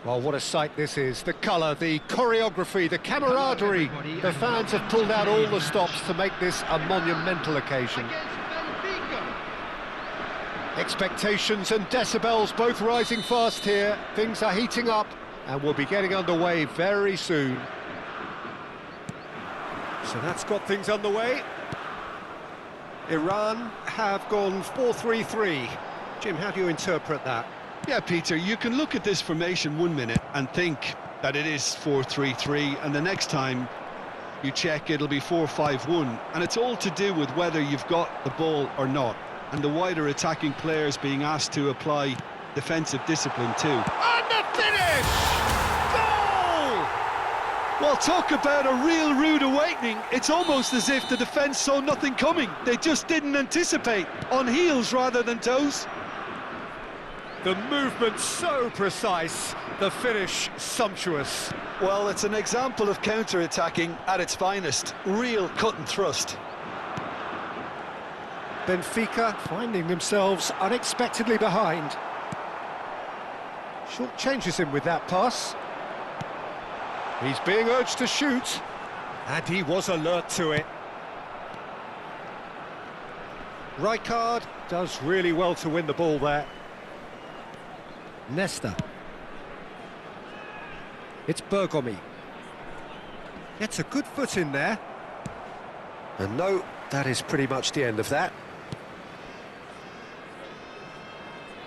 Well, what a sight this is. The colour, the choreography, the camaraderie. The fans have pulled out all the stops to make this a monumental occasion. Expectations and decibels both rising fast here. Things are heating up and we'll be getting underway very soon. So that's got things underway. Iran have gone 4-3-3. Jim, how do you interpret that? Yeah, Peter, you can look at this formation 1 minute and think that it is 4-3-3, and the next time you check it'll be 4-5-1, and it's all to do with whether you've got the ball or not, and the wider attacking players being asked to apply defensive discipline too. And the finish! Goal! Well, talk about a real rude awakening. It's almost as if the defence saw nothing coming. They just didn't anticipate, on heels rather than toes. The movement so precise, the finish sumptuous. Well, it's an example of counter-attacking at its finest. Real cut and thrust. Benfica finding themselves unexpectedly behind. Short changes him with that pass. He's being urged to shoot, and he was alert to it. Rijkaard does really well to win the ball there. Nesta. It's Bergomi. Gets a good foot in there. And no, that is pretty much the end of that.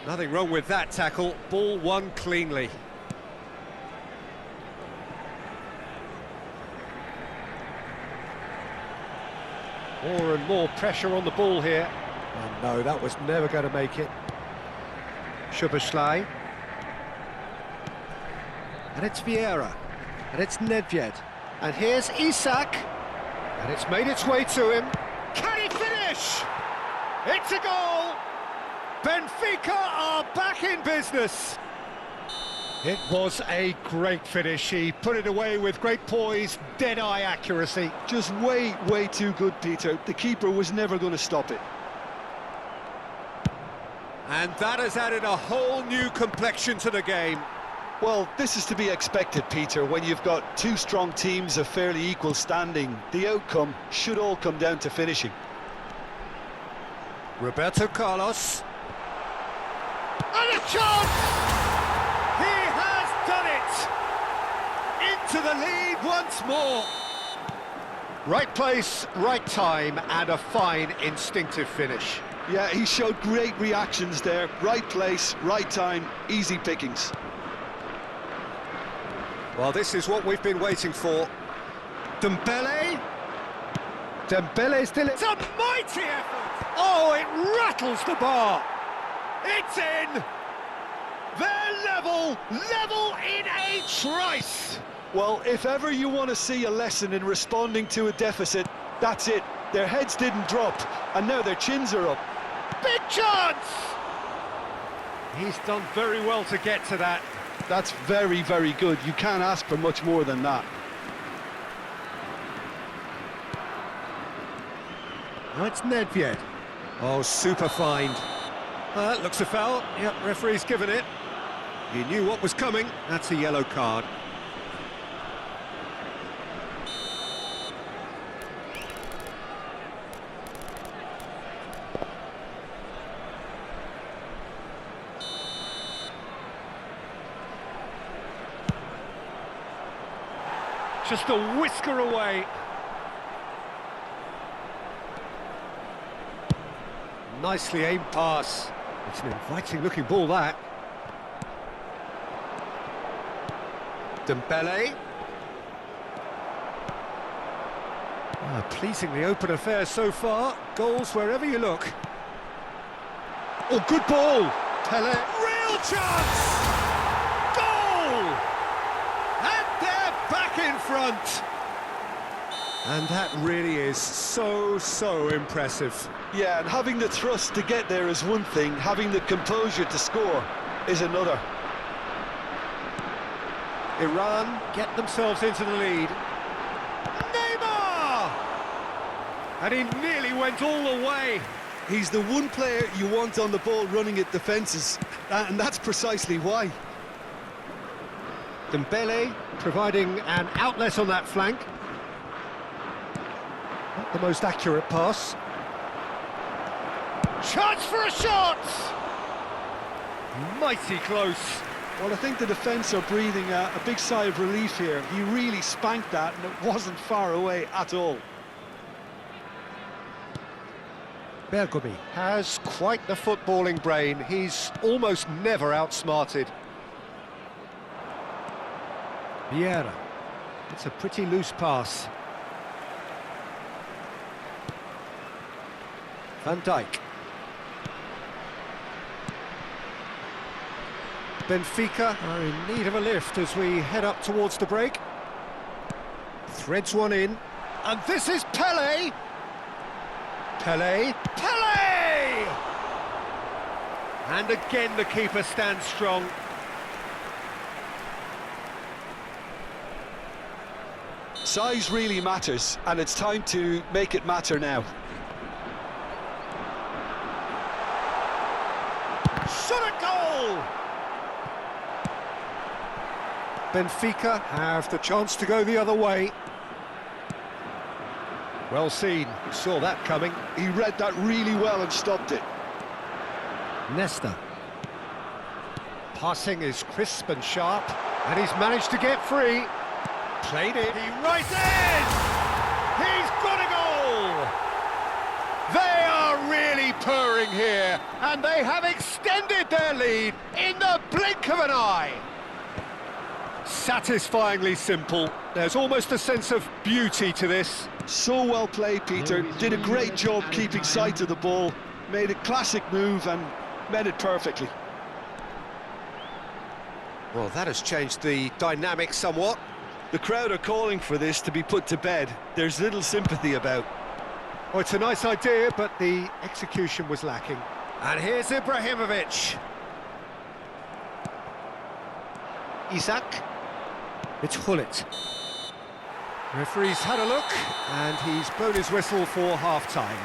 Nothing wrong with that tackle. Ball won cleanly. More and more pressure on the ball here. And no, that was never going to make it. Szoboszlai. And it's Vieira. And it's Nedved. And here's Isak. And it's made its way to him. Can he finish? It's a goal! Benfica are back in business. It was a great finish. He put it away with great poise, dead-eye accuracy. Just way, way too good, Peter. The keeper was never going to stop it. And that has added a whole new complexion to the game. Well, this is to be expected, Peter, when you've got two strong teams of fairly equal standing. The outcome should all come down to finishing. Roberto Carlos. And a chance! He has done it! Into the lead once more. Right place, right time, and a fine instinctive finish. Yeah, he showed great reactions there. Right place, right time, easy pickings. Well, this is what we've been waiting for. Dembele. Dembele still... It's a mighty effort! Oh, it rattles the bar! It's in! They're level in a trice! Well, if ever you want to see a lesson in responding to a deficit, that's it. Their heads didn't drop, and now their chins are up. Big chance! He's done very well to get to that. That's very, very good. You can't ask for much more than that. Now it's Nedved. Oh, super find. Looks a foul. Yep, referee's given it. He knew what was coming. That's a yellow card. Just a whisker away. Nicely aimed pass. It's an inviting-looking ball, that. Dembele. Pleasingly open affair so far. Goals wherever you look. Oh, good ball. Pele. Real chance! Goal! And they're back in front. And that really is so impressive. Yeah, and having the thrust to get there is one thing, having the composure to score is another. Iran get themselves into the lead. Neymar! And he nearly went all the way. He's the one player you want on the ball running at defences, and that's precisely why. Dembele providing an outlet on that flank. Not the most accurate pass. Chance for a shot! Mighty close. Well, I think the defence are breathing a big sigh of relief here. He really spanked that and it wasn't far away at all. Bergomi has quite the footballing brain. He's almost never outsmarted. Vieira. It's a pretty loose pass. Van Dijk. Benfica are in need of a lift as we head up towards the break. Threads one in. And this is Pelé! Pelé! Pelé! And again the keeper stands strong. Size really matters, and it's time to make it matter now. Shot at goal! Benfica have the chance to go the other way. Well seen, saw that coming. He read that really well and stopped it. Nesta. Passing is crisp and sharp, and he's managed to get free. Played it. He right in! He's got a goal! They are really purring here, and they have extended their lead in the blink of an eye. Satisfyingly simple. There's almost a sense of beauty to this. So well played, Peter. Did a great job keeping sight of the ball. Made a classic move and met it perfectly. Well, that has changed the dynamic somewhat. The crowd are calling for this to be put to bed. There's little sympathy about. Oh, it's a nice idea, but the execution was lacking. And here's Ibrahimovic. Isak. It's Hullet. Referee's had a look, and he's blown his whistle for half-time.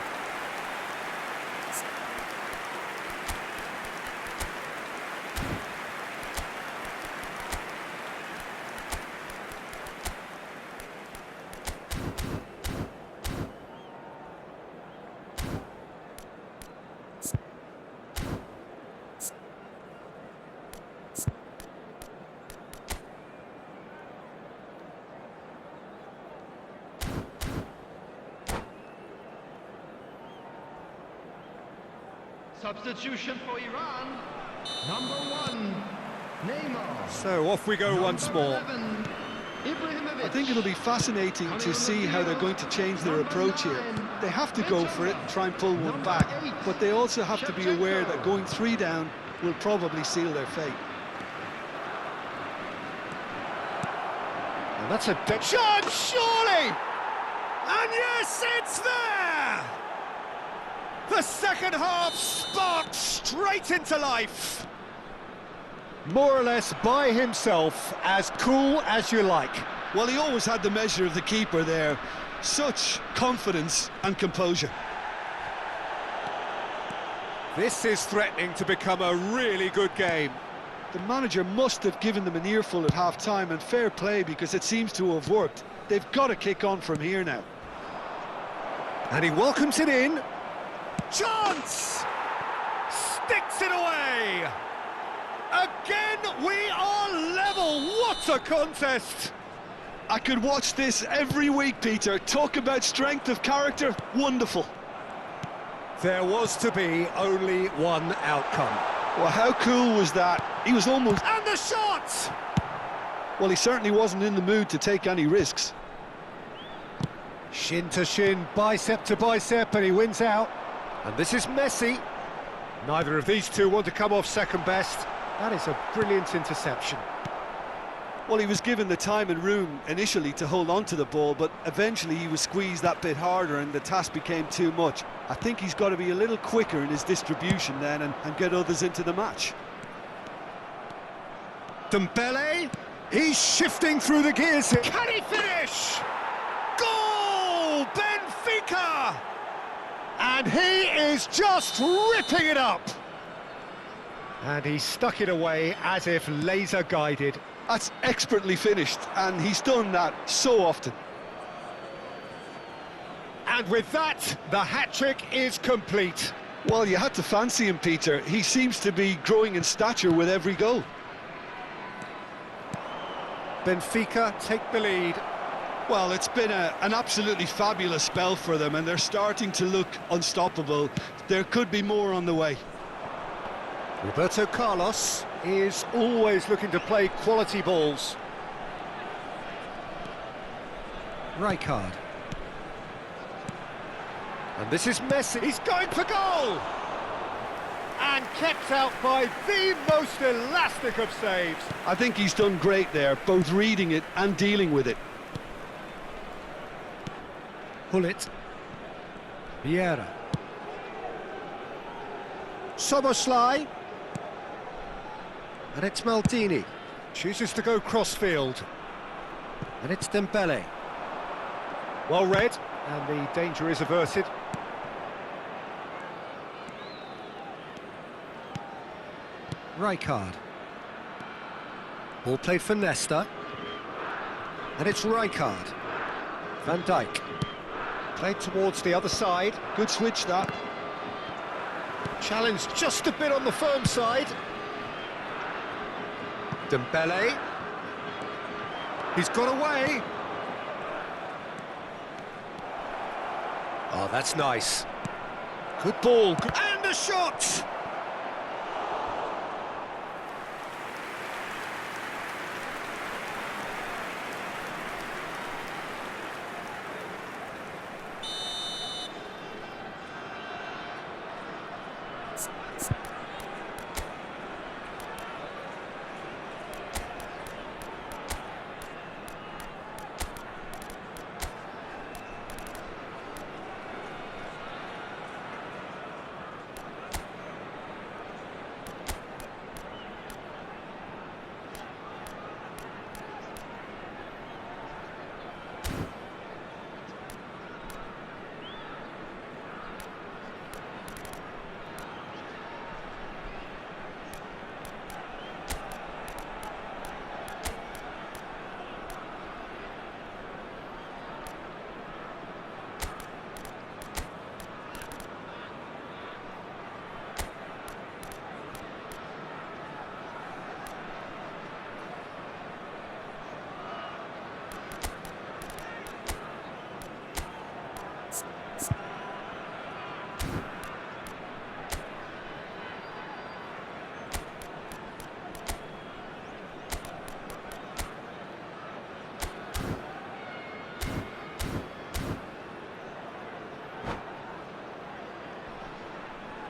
Substitution for Iran, number 1, Neymar. So off we go once more. I think it'll be fascinating to see how they're going to change their approach here. They have to go for it and try and pull one back, but they also have to be aware that going 3 down will probably seal their fate. And that's a dead shot, surely! And yes, it's there! The second half sparked straight into life. More or less by himself, as cool as you like. Well, he always had the measure of the keeper there. Such confidence and composure. This is threatening to become a really good game. The manager must have given them an earful at half-time, and fair play because it seems to have worked. They've got to kick on from here now. And he welcomes it in. Chance! Sticks it away! Again, we are level. What a contest! I could watch this every week, Peter. Talk about strength of character. Wonderful. There was to be only one outcome. Well, how cool was that? He was almost... And the shot! Well, he certainly wasn't in the mood to take any risks. Shin to shin, bicep to bicep, and he wins out. And this is Messi. Neither of these two want to come off second best. That is a brilliant interception. Well, he was given the time and room initially to hold on to the ball, but eventually he was squeezed that bit harder and the task became too much. I think he's got to be a little quicker in his distribution then and get others into the match. Dembele, he's shifting through the gears here. Can he finish? Goal! Benfica! And he is just ripping it up. And he stuck it away as if laser guided. That's expertly finished, and he's done that so often. And with that, the hat-trick is complete. Well, you had to fancy him, Peter. He seems to be growing in stature with every goal. Benfica take the lead. Well, it's been an absolutely fabulous spell for them, and they're starting to look unstoppable. There could be more on the way. Roberto Carlos is always looking to play quality balls. Rijkaard. And this is Messi. He's going for goal! And kept out by the most elastic of saves. I think he's done great there, both reading it and dealing with it. Gullit. Vieira. Szoboszlai. And it's Maldini. Chooses to go crossfield. And it's Dembele. Well read, and the danger is averted. Rijkaard. Ball played for Nesta. And it's Rijkaard. Van Dijk. Played towards the other side. Good switch, that. Challenged just a bit on the firm side. Dembele. He's got away. Oh, that's nice. Good ball. And a shot!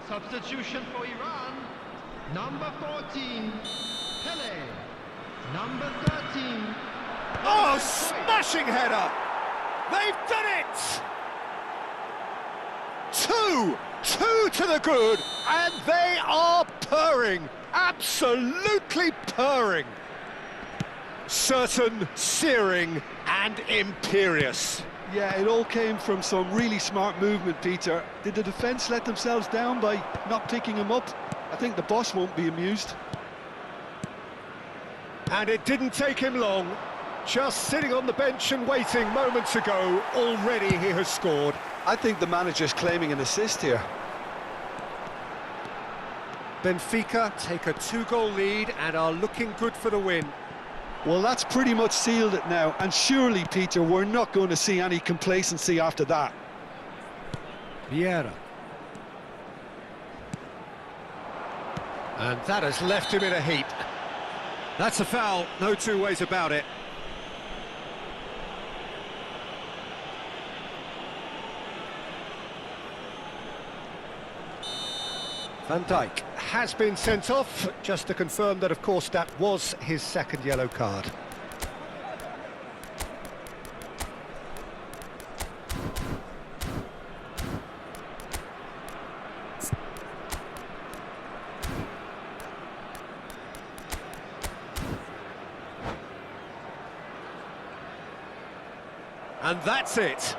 Substitution for Iran, number 14, Pele. Number 13. Oh, smashing header! They've done it! Two to the good, and they are purring, absolutely purring. Certain, searing, and imperious. Yeah, it all came from some really smart movement, Peter. Did the defence let themselves down by not picking him up? I think the boss won't be amused. And it didn't take him long. Just sitting on the bench and waiting moments ago, already he has scored. I think the manager's claiming an assist here. Benfica take a 2-goal lead and are looking good for the win. Well, that's pretty much sealed it now, and surely, Peter, we're not going to see any complacency after that. Vieira. And that has left him in a heap. That's a foul, no two ways about it. Van Dijk has been sent off, just to confirm that, of course, that was his second yellow card. And that's it.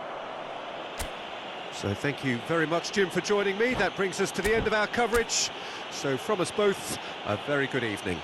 So thank you very much, Jim, for joining me. That brings us to the end of our coverage. So from us both, a very good evening.